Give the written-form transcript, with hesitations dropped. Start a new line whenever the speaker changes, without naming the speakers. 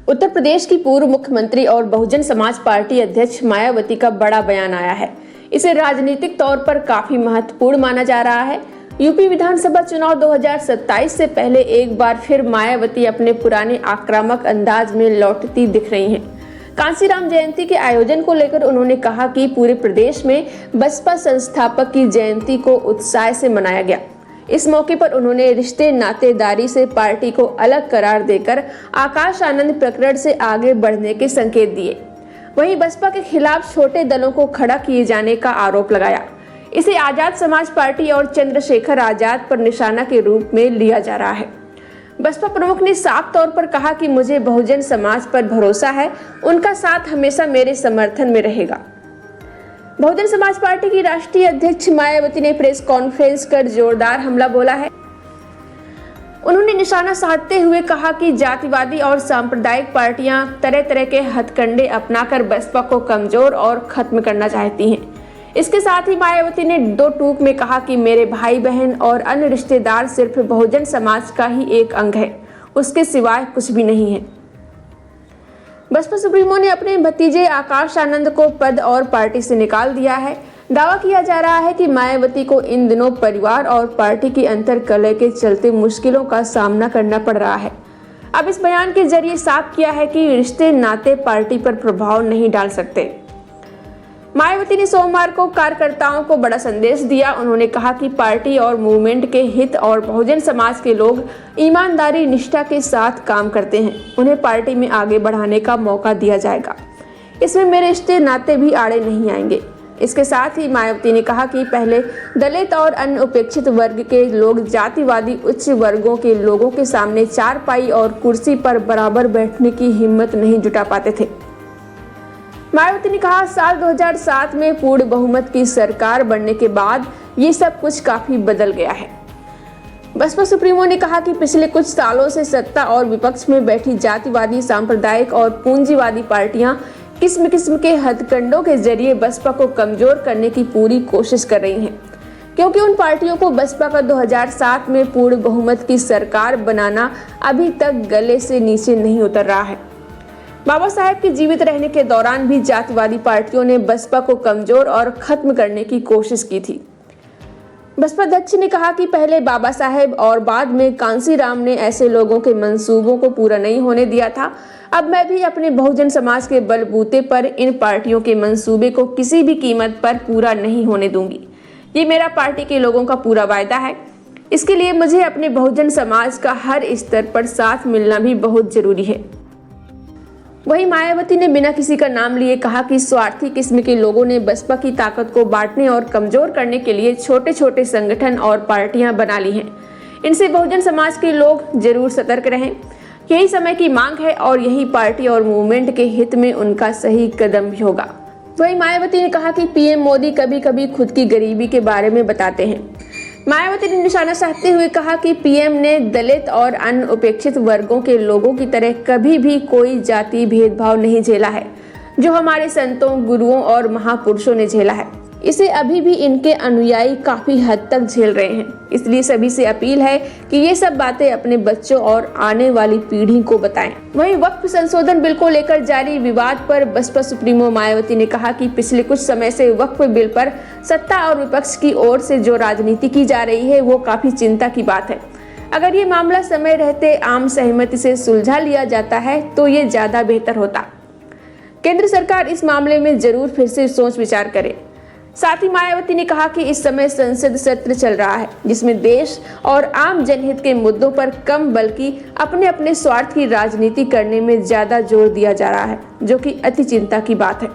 उत्तर प्रदेश की पूर्व मुख्यमंत्री और बहुजन समाज पार्टी अध्यक्ष मायावती का बड़ा बयान आया है। इसे राजनीतिक तौर पर काफी महत्वपूर्ण माना जा रहा है। यूपी विधानसभा चुनाव 2027 से पहले एक बार फिर मायावती अपने पुराने आक्रामक अंदाज में लौटती दिख रही हैं। कांसीराम जयंती के आयोजन को लेकर उन्होंने कहा कि पूरे प्रदेश में बसपा संस्थापक की जयंती को उत्साह से मनाया गया। इस मौके पर उन्होंने रिश्ते नातेदारी से पार्टी को अलग करार देकर आकाश आनंद प्रकरण से आगे बढ़ने के संकेत दिए। वहीं बसपा के खिलाफ छोटे दलों को खड़ा किए जाने का आरोप लगाया। इसे आजाद समाज पार्टी और चंद्रशेखर आजाद पर निशाना के रूप में लिया जा रहा है। बसपा प्रमुख ने साफ तौर पर कहा कि मुझे बहुजन समाज पर भरोसा है, उनका साथ हमेशा मेरे समर्थन में रहेगा। बहुजन समाज पार्टी की राष्ट्रीय अध्यक्ष मायावती ने प्रेस कॉन्फ्रेंस कर जोरदार हमला बोला है। उन्होंने निशाना साधते हुए कहा कि जातिवादी और सांप्रदायिक पार्टियां तरह तरह के हथकंडे अपनाकर बसपा को कमजोर और खत्म करना चाहती हैं। इसके साथ ही मायावती ने दो टूक में कहा कि मेरे भाई बहन और अन्य रिश्तेदार सिर्फ बहुजन समाज का ही एक अंग है, उसके सिवाय कुछ भी नहीं है। बसपा सुप्रीमो ने अपने भतीजे आकाश आनंद को पद और पार्टी से निकाल दिया है। दावा किया जा रहा है कि मायावती को इन दिनों परिवार और पार्टी की अंतर्कलह के चलते मुश्किलों का सामना करना पड़ रहा है। अब इस बयान के जरिए साफ किया है कि रिश्ते नाते पार्टी पर प्रभाव नहीं डाल सकते। मायावती ने सोमवार को कार्यकर्ताओं को बड़ा संदेश दिया। उन्होंने कहा कि पार्टी और मूवमेंट के हित और बहुजन समाज के लोग ईमानदारी निष्ठा के साथ काम करते हैं, उन्हें पार्टी में आगे बढ़ाने का मौका दिया जाएगा। इसमें मेरे रिश्ते नाते भी आड़े नहीं आएंगे। इसके साथ ही मायावती ने कहा कि पहले दलित और अन्य उपेक्षित वर्ग के लोग जातिवादी उच्च वर्गों के लोगों के सामने चारपाई और कुर्सी पर बराबर बैठने की हिम्मत नहीं जुटा पाते थे। मायावती ने कहा साल 2007 में पूर्ण बहुमत की सरकार बनने के बाद ये सब कुछ काफी बदल गया है। बसपा सुप्रीमो ने कहा कि पिछले कुछ सालों से सत्ता और विपक्ष में बैठी जातिवादी, सांप्रदायिक और पूंजीवादी पार्टियां किस्म किस्म के हथकंडों के जरिए बसपा को कमजोर करने की पूरी कोशिश कर रही हैं, क्योंकि उन पार्टियों को बसपा का 2007 में पूर्ण बहुमत की सरकार बनाना अभी तक गले से नीचे नहीं उतर रहा है। बाबा साहेब के जीवित रहने के दौरान भी जातिवादी पार्टियों ने बसपा को कमजोर और खत्म करने की कोशिश की थी। बसपा अध्यक्ष ने कहा कि पहले बाबा साहेब और बाद में कांसीराम ने ऐसे लोगों के मंसूबों को पूरा नहीं होने दिया था। अब मैं भी अपने बहुजन समाज के बलबूते पर इन पार्टियों के मंसूबे को किसी भी कीमत पर पूरा नहीं होने दूंगी। ये मेरा पार्टी के लोगों का पूरा वायदा है। इसके लिए मुझे अपने बहुजन समाज का हर स्तर पर साथ मिलना भी बहुत जरूरी है। वहीं मायावती ने बिना किसी का नाम लिए कहा कि स्वार्थी किस्म के लोगों ने बसपा की ताकत को बांटने और कमजोर करने के लिए छोटे छोटे संगठन और पार्टियां बना ली हैं। इनसे बहुजन समाज के लोग जरूर सतर्क रहें। यही समय की मांग है और यही पार्टी और मूवमेंट के हित में उनका सही कदम भी होगा। वहीं मायावती ने कहा कि पीएम मोदी कभी कभी खुद की गरीबी के बारे में बताते हैं। मायावती ने निशाना साधते हुए कहा कि पीएम ने दलित और अन्य उपेक्षित वर्गों के लोगों की तरह कभी भी कोई जाति भेदभाव नहीं झेला है, जो हमारे संतों, गुरुओं और महापुरुषों ने झेला है। इसे अभी भी इनके अनुयायी काफी हद तक झेल रहे हैं। इसलिए सभी से अपील है कि ये सब बातें अपने बच्चों और आने वाली पीढ़ी को बताएं। वहीं वक्फ संशोधन बिल को लेकर जारी विवाद पर बसपा सुप्रीमो मायावती ने कहा कि पिछले कुछ समय से वक्फ बिल पर सत्ता और विपक्ष की ओर से जो राजनीति की जा रही है वो काफी चिंता की बात है। अगर ये मामला समय रहते आम सहमति से सुलझा लिया जाता है तो ये ज्यादा बेहतर होता। केंद्र सरकार इस मामले में जरूर फिर से सोच विचार करे। साथ ही मायावती ने कहा कि इस समय संसद सत्र चल रहा है, जिसमें देश और आम जनहित के मुद्दों पर कम बल्कि अपने अपने स्वार्थ की राजनीति करने में ज्यादा जोर दिया जा रहा है, जो कि अति चिंता की बात है।